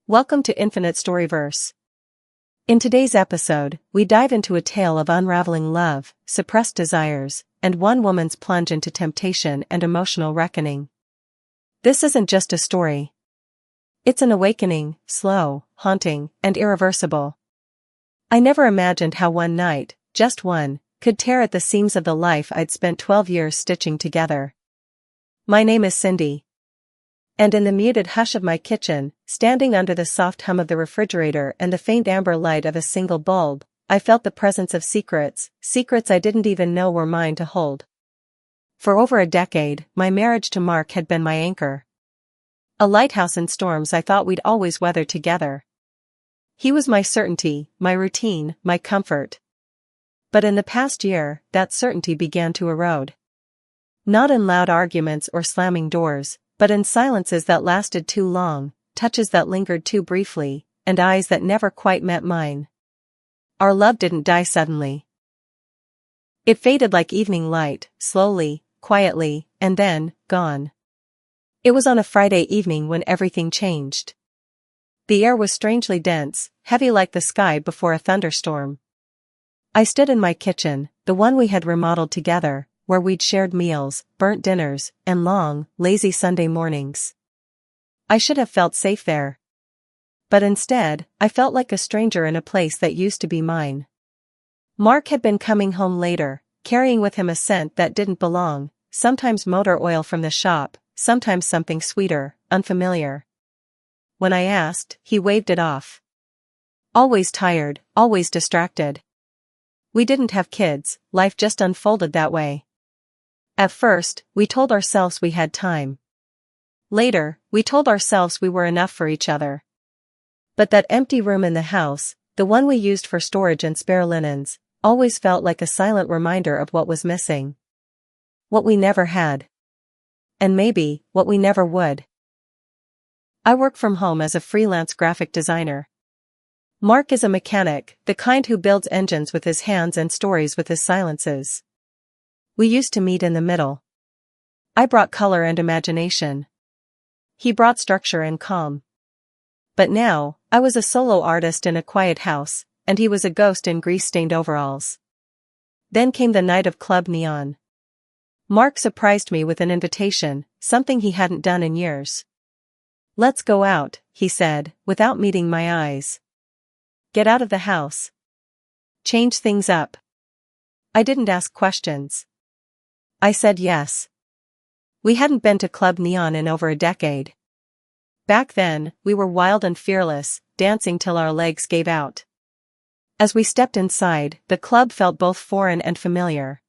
Welcome to Infinite Storyverse. In today's episode, we dive into a tale of unraveling love, suppressed desires, and one woman's plunge into temptation and emotional reckoning. This isn't just a story. It's an awakening, slow, haunting, and irreversible. I never imagined how one night, just one, could tear at the seams of the life I'd spent 12 years stitching together. My name is Cindy. And in the muted hush of my kitchen, standing under the soft hum of the refrigerator and the faint amber light of a single bulb, I felt the presence of secrets I didn't even know were mine to hold. For over a decade, my marriage to Mark had been my anchor. A lighthouse in storms I thought we'd always weather together. He was my certainty, my routine, my comfort. But in the past year, that certainty began to erode. Not in loud arguments or slamming doors, but in silences that lasted too long, touches that lingered too briefly, and eyes that never quite met mine. Our love didn't die suddenly. It faded like evening light, slowly, quietly, and then, gone. It was on a Friday evening when everything changed. The air was strangely dense, heavy like the sky before a thunderstorm. I stood in my kitchen, the one we had remodeled together, where we'd shared meals, burnt dinners, and long, lazy Sunday mornings. I should have felt safe there. But instead, I felt like a stranger in a place that used to be mine. Mark had been coming home later, carrying with him a scent that didn't belong, sometimes motor oil from the shop, sometimes something sweeter, unfamiliar. When I asked, he waved it off. Always tired, always distracted. We didn't have kids, life just unfolded that way. At first, we told ourselves we had time. Later, we told ourselves we were enough for each other. But that empty room in the house, the one we used for storage and spare linens, always felt like a silent reminder of what was missing. What we never had. And maybe, what we never would. I work from home as a freelance graphic designer. Mark is a mechanic, the kind who builds engines with his hands and stories with his silences. We used to meet in the middle. I brought color and imagination. He brought structure and calm. But now, I was a solo artist in a quiet house, and he was a ghost in grease-stained overalls. Then came the night of Club Neon. Mark surprised me with an invitation, something he hadn't done in years. "Let's go out," he said, without meeting my eyes. "Get out of the house. Change things up." I didn't ask questions. I said yes. We hadn't been to Club Neon in over a decade. Back then, we were wild and fearless, dancing till our legs gave out. As we stepped inside, the club felt both foreign and familiar.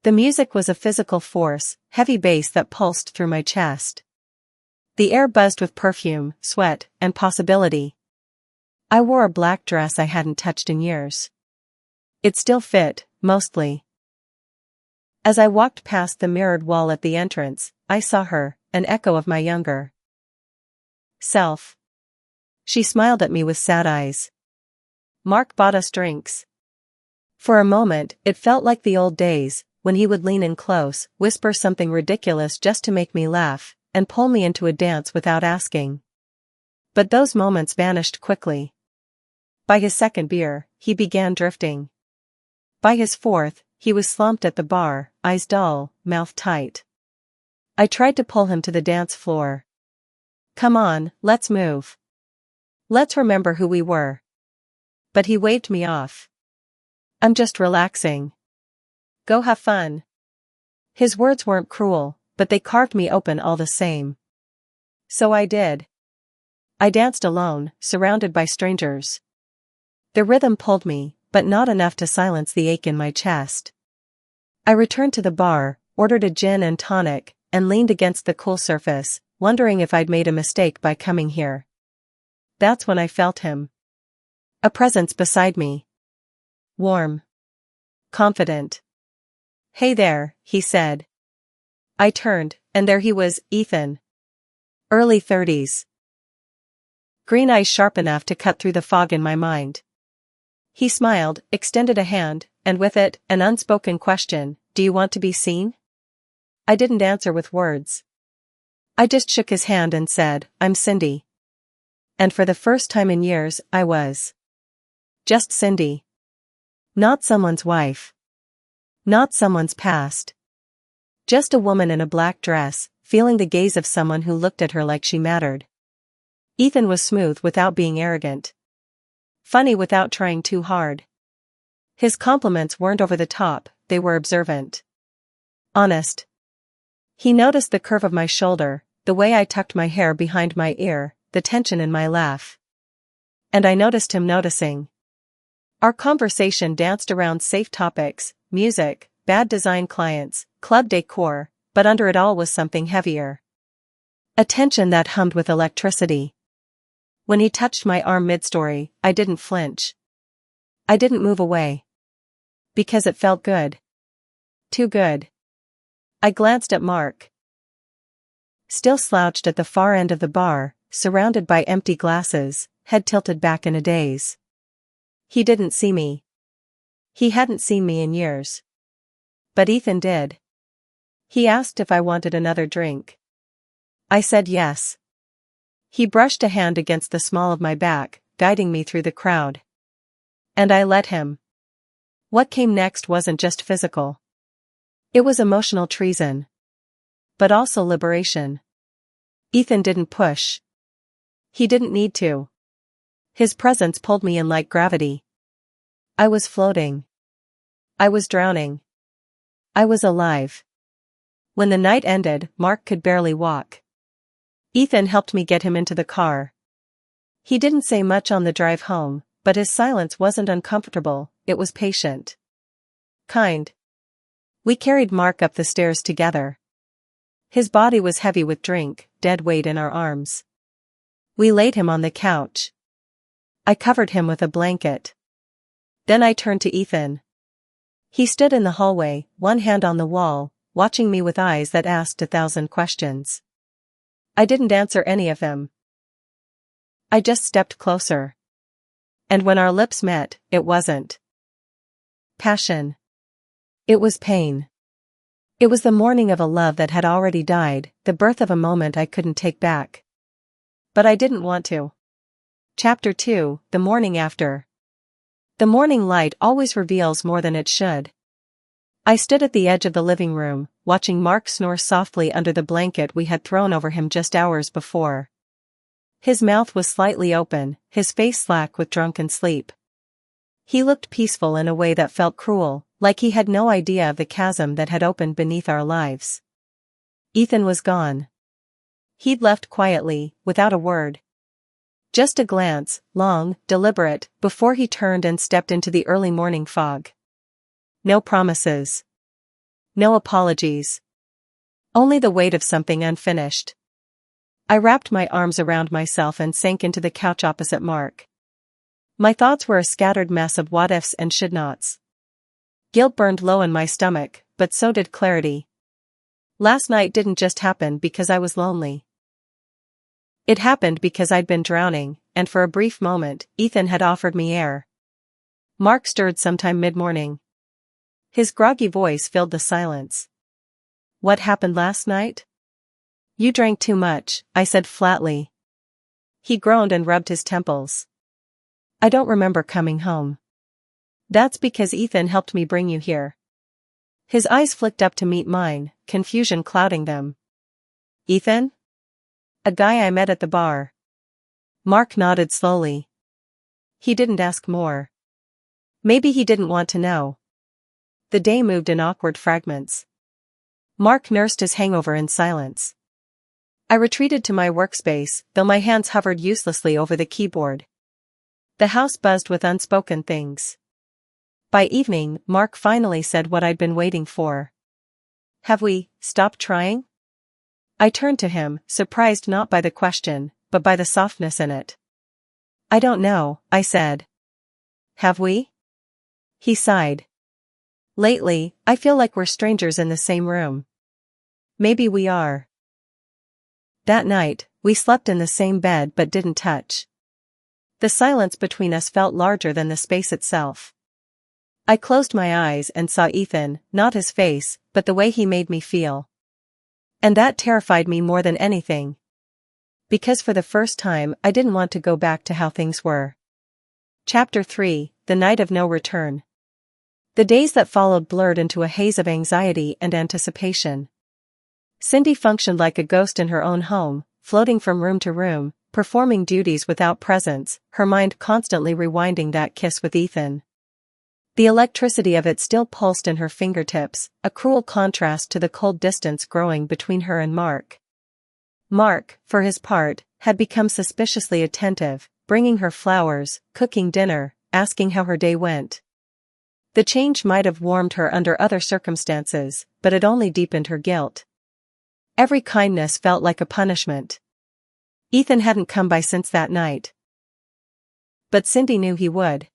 The music was a physical force, heavy bass that pulsed through my chest. The air buzzed with perfume, sweat, and possibility. I wore a black dress I hadn't touched in years. It still fit, mostly. As I walked past the mirrored wall at the entrance, I saw her, an echo of my younger self. She smiled at me with sad eyes. Mark bought us drinks. For a moment, it felt like the old days, when he would lean in close, whisper something ridiculous just to make me laugh, and pull me into a dance without asking. But those moments vanished quickly. By his second beer, he began drifting. By his fourth, he was slumped at the bar, eyes dull, mouth tight. I tried to pull him to the dance floor. "Come on, let's move. Let's remember who we were." But he waved me off. "I'm just relaxing. Go have fun." His words weren't cruel, but they carved me open all the same. So I did. I danced alone, surrounded by strangers. The rhythm pulled me, but not enough to silence the ache in my chest. I returned to the bar, ordered a gin and tonic, and leaned against the cool surface, wondering if I'd made a mistake by coming here. That's when I felt him. A presence beside me. Warm. Confident. "Hey there," he said. I turned, and there he was, Ethan. Early 30s. Green eyes sharp enough to cut through the fog in my mind. He smiled, extended a hand, and with it, an unspoken question, "Do you want to be seen?" I didn't answer with words. I just shook his hand and said, "I'm Cindy." And for the first time in years, I was just Cindy. Not someone's wife. Not someone's past. Just a woman in a black dress, feeling the gaze of someone who looked at her like she mattered. Ethan was smooth without being arrogant. Funny without trying too hard. His compliments weren't over the top, they were observant. Honest. He noticed the curve of my shoulder, the way I tucked my hair behind my ear, the tension in my laugh. And I noticed him noticing. Our conversation danced around safe topics, music, bad design clients, club decor, but under it all was something heavier. A tension that hummed with electricity. When he touched my arm mid-story, I didn't flinch. I didn't move away. Because it felt good. Too good. I glanced at Mark. Still slouched at the far end of the bar, surrounded by empty glasses, head tilted back in a daze. He didn't see me. He hadn't seen me in years. But Ethan did. He asked if I wanted another drink. I said yes. He brushed a hand against the small of my back, guiding me through the crowd. And I let him. What came next wasn't just physical. It was emotional treason. But also liberation. Ethan didn't push. He didn't need to. His presence pulled me in like gravity. I was floating. I was drowning. I was alive. When the night ended, Mark could barely walk. Ethan helped me get him into the car. He didn't say much on the drive home, but his silence wasn't uncomfortable, it was patient. Kind. We carried Mark up the stairs together. His body was heavy with drink, dead weight in our arms. We laid him on the couch. I covered him with a blanket. Then I turned to Ethan. He stood in the hallway, one hand on the wall, watching me with eyes that asked 1,000 questions. I didn't answer any of them. I just stepped closer. And when our lips met, it wasn't passion. It was pain. It was the mourning of a love that had already died, the birth of a moment I couldn't take back. But I didn't want to. Chapter 2, The Morning After. The morning light always reveals more than it should. I stood at the edge of the living room, watching Mark snore softly under the blanket we had thrown over him just hours before. His mouth was slightly open, his face slack with drunken sleep. He looked peaceful in a way that felt cruel, like he had no idea of the chasm that had opened beneath our lives. Ethan was gone. He'd left quietly, without a word. Just a glance, long, deliberate, before he turned and stepped into the early morning fog. No promises. No apologies. Only the weight of something unfinished. I wrapped my arms around myself and sank into the couch opposite Mark. My thoughts were a scattered mess of what-ifs and should-nots. Guilt burned low in my stomach, but so did clarity. Last night didn't just happen because I was lonely. It happened because I'd been drowning, and for a brief moment, Ethan had offered me air. Mark stirred sometime mid-morning. His groggy voice filled the silence. What happened last night? You drank too much, I said flatly. He groaned and rubbed his temples. I don't remember coming home. That's because Ethan helped me bring you here. His eyes flicked up to meet mine, confusion clouding them. Ethan? A guy I met at the bar. Mark nodded slowly. He didn't ask more. Maybe he didn't want to know. The day moved in awkward fragments. Mark nursed his hangover in silence. I retreated to my workspace, though my hands hovered uselessly over the keyboard. The house buzzed with unspoken things. By evening, Mark finally said what I'd been waiting for. Have we stopped trying? I turned to him, surprised not by the question, but by the softness in it. I don't know, I said. Have we? He sighed. Lately, I feel like we're strangers in the same room. Maybe we are. That night, we slept in the same bed but didn't touch. The silence between us felt larger than the space itself. I closed my eyes and saw Ethan, not his face, but the way he made me feel. And that terrified me more than anything. Because for the first time I didn't want to go back to how things were. Chapter 3, The Night of No Return. The days that followed blurred into a haze of anxiety and anticipation. Cindy functioned like a ghost in her own home, floating from room to room, performing duties without presence, her mind constantly rewinding that kiss with Ethan. The electricity of it still pulsed in her fingertips, a cruel contrast to the cold distance growing between her and Mark. Mark, for his part, had become suspiciously attentive, bringing her flowers, cooking dinner, asking how her day went. The change might have warmed her under other circumstances, but it only deepened her guilt. Every kindness felt like a punishment. Ethan hadn't come by since that night. But Cindy knew he would.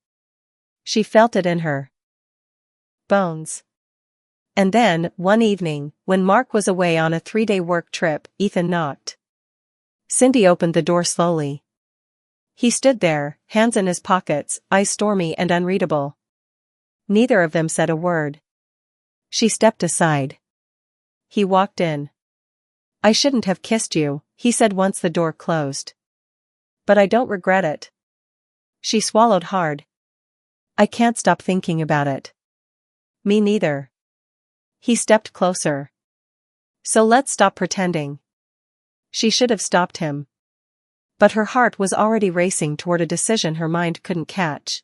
She felt it in her bones. And then, one evening, when Mark was away on a 3-day work trip, Ethan knocked. Cindy opened the door slowly. He stood there, hands in his pockets, eyes stormy and unreadable. Neither of them said a word. She stepped aside. He walked in. "I shouldn't have kissed you," he said once the door closed. "But I don't regret it." She swallowed hard. "I can't stop thinking about it." "Me neither." He stepped closer. "So let's stop pretending." She should have stopped him. But her heart was already racing toward a decision her mind couldn't catch.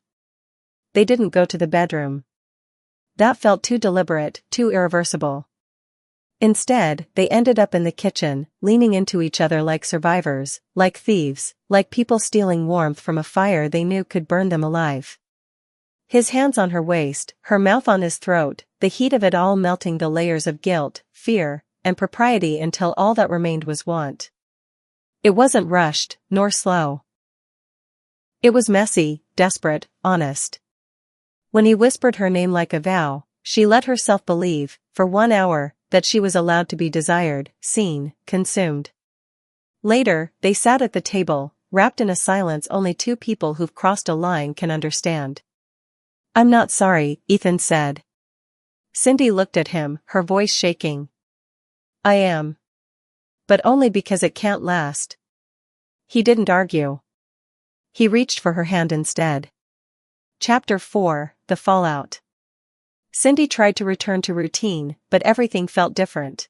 They didn't go to the bedroom. That felt too deliberate, too irreversible. Instead, they ended up in the kitchen, leaning into each other like survivors, like thieves, like people stealing warmth from a fire they knew could burn them alive. His hands on her waist, her mouth on his throat, the heat of it all melting the layers of guilt, fear, and propriety until all that remained was want. It wasn't rushed, nor slow. It was messy, desperate, honest. When he whispered her name like a vow, she let herself believe, for 1 hour, that she was allowed to be desired, seen, consumed. Later, they sat at the table, wrapped in a silence only two people who've crossed a line can understand. "I'm not sorry," Ethan said. Cindy looked at him, her voice shaking. "I am. But only because it can't last." He didn't argue. He reached for her hand instead. Chapter 4, The Fallout. Cindy tried to return to routine, but everything felt different.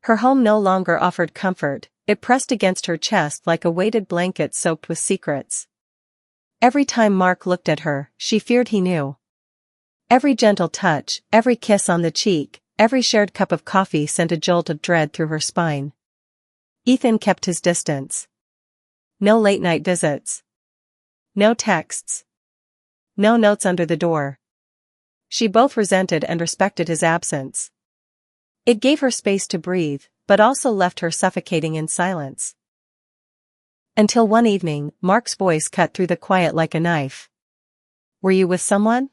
Her home no longer offered comfort, it pressed against her chest like a weighted blanket soaked with secrets. Every time Mark looked at her, she feared he knew. Every gentle touch, every kiss on the cheek, every shared cup of coffee sent a jolt of dread through her spine. Ethan kept his distance. No late-night visits. No texts. No notes under the door. She both resented and respected his absence. It gave her space to breathe, but also left her suffocating in silence. Until one evening, Mark's voice cut through the quiet like a knife. "Were you with someone?"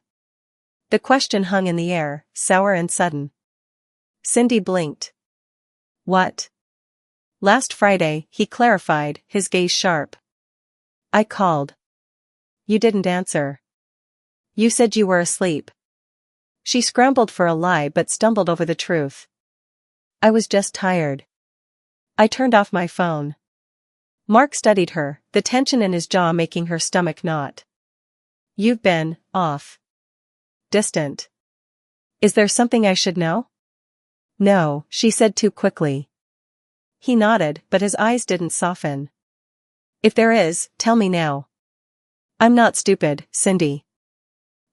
The question hung in the air, sour and sudden. Cindy blinked. "What?" "Last Friday," he clarified, his gaze sharp. "I called. You didn't answer. You said you were asleep." She scrambled for a lie but stumbled over the truth. "I was just tired. I turned off my phone." Mark studied her, the tension in his jaw making her stomach knot. "You've been off. Distant. Is there something I should know?" "No," she said too quickly. He nodded, but his eyes didn't soften. "If there is, tell me now." "I'm not stupid, Cindy."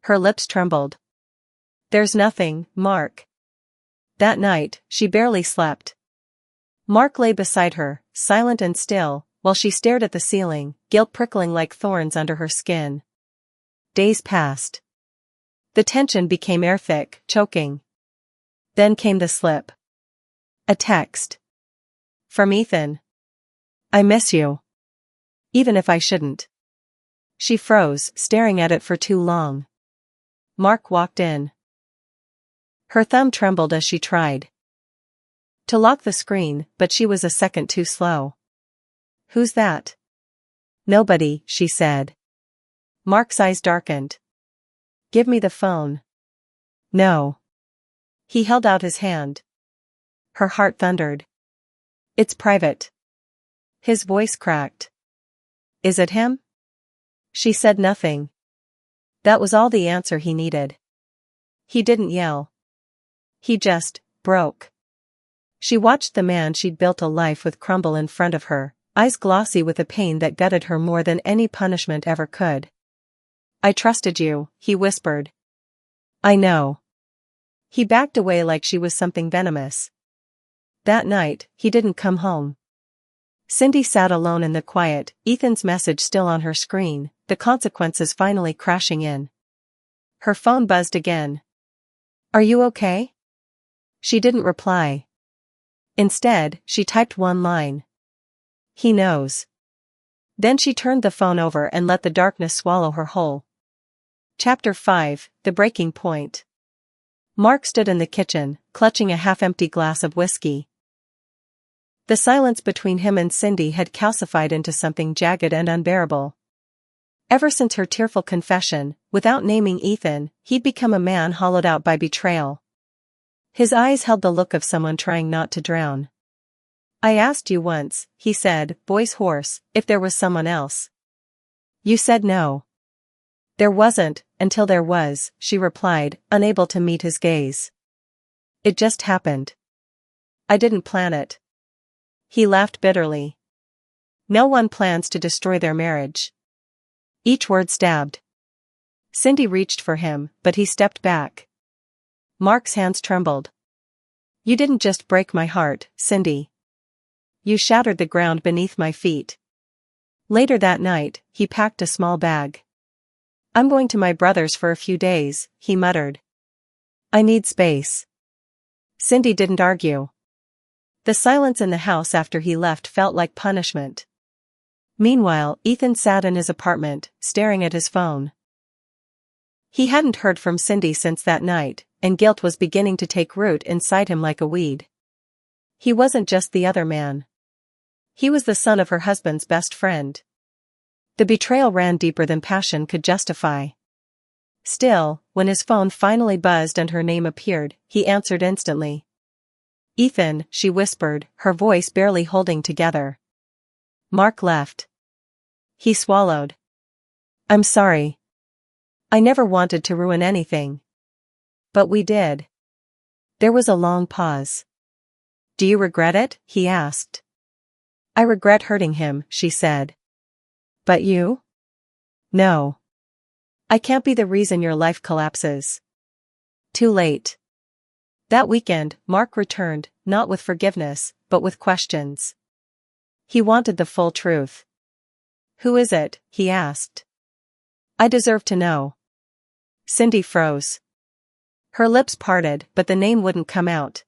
Her lips trembled. "There's nothing, Mark." That night, she barely slept. Mark lay beside her, silent and still, while she stared at the ceiling, guilt prickling like thorns under her skin. Days passed. The tension became air-thick, choking. Then came the slip. A text. From Ethan. "I miss you. Even if I shouldn't." She froze, staring at it for too long. Mark walked in. Her thumb trembled as she tried to lock the screen, but she was a second too slow. "Who's that?" "Nobody," she said. Mark's eyes darkened. "Give me the phone." "No." He held out his hand. Her heart thundered. "It's private." His voice cracked. Is it him? She said nothing. That was all the answer he needed. He didn't yell. He just broke. She watched the man she'd built a life with crumble in front of her, eyes glossy with a pain that gutted her more than any punishment ever could. I trusted you, he whispered. I know. He backed away like she was something venomous. That night, he didn't come home. Cindy sat alone in the quiet, Ethan's message still on her screen, the consequences finally crashing in. Her phone buzzed again. Are you okay? She didn't reply. Instead, she typed one line. He knows. Then she turned the phone over and let the darkness swallow her whole. Chapter 5, The Breaking Point. Mark stood in the kitchen, clutching a half-empty glass of whiskey. The silence between him and Cindy had calcified into something jagged and unbearable. Ever since her tearful confession, without naming Ethan, he'd become a man hollowed out by betrayal. His eyes held the look of someone trying not to drown. I asked you once, he said, voice hoarse, if there was someone else. You said no. There wasn't, until there was, she replied, unable to meet his gaze. It just happened. I didn't plan it. He laughed bitterly. No one plans to destroy their marriage. Each word stabbed. Cindy reached for him, but he stepped back. Mark's hands trembled. You didn't just break my heart, Cindy. You shattered the ground beneath my feet. Later that night, he packed a small bag. I'm going to my brother's for a few days, he muttered. I need space. Cindy didn't argue. The silence in the house after he left felt like punishment. Meanwhile, Ethan sat in his apartment, staring at his phone. He hadn't heard from Cindy since that night, and guilt was beginning to take root inside him like a weed. He wasn't just the other man. He was the son of her husband's best friend. The betrayal ran deeper than passion could justify. Still, when his phone finally buzzed and her name appeared, he answered instantly. Ethan, she whispered, her voice barely holding together. Mark left. He swallowed. I'm sorry. I never wanted to ruin anything. But we did. There was a long pause. Do you regret it? He asked. I regret hurting him, she said. But you? No. I can't be the reason your life collapses. Too late. That weekend, Mark returned, not with forgiveness, but with questions. He wanted the full truth. Who is it? He asked. I deserve to know. Cindy froze. Her lips parted, but the name wouldn't come out.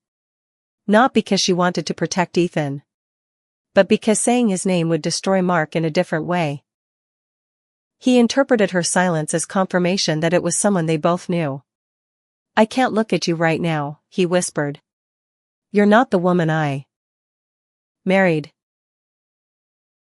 Not because she wanted to protect Ethan, but because saying his name would destroy Mark in a different way. He interpreted her silence as confirmation that it was someone they both knew. I can't look at you right now, he whispered. You're not the woman I married.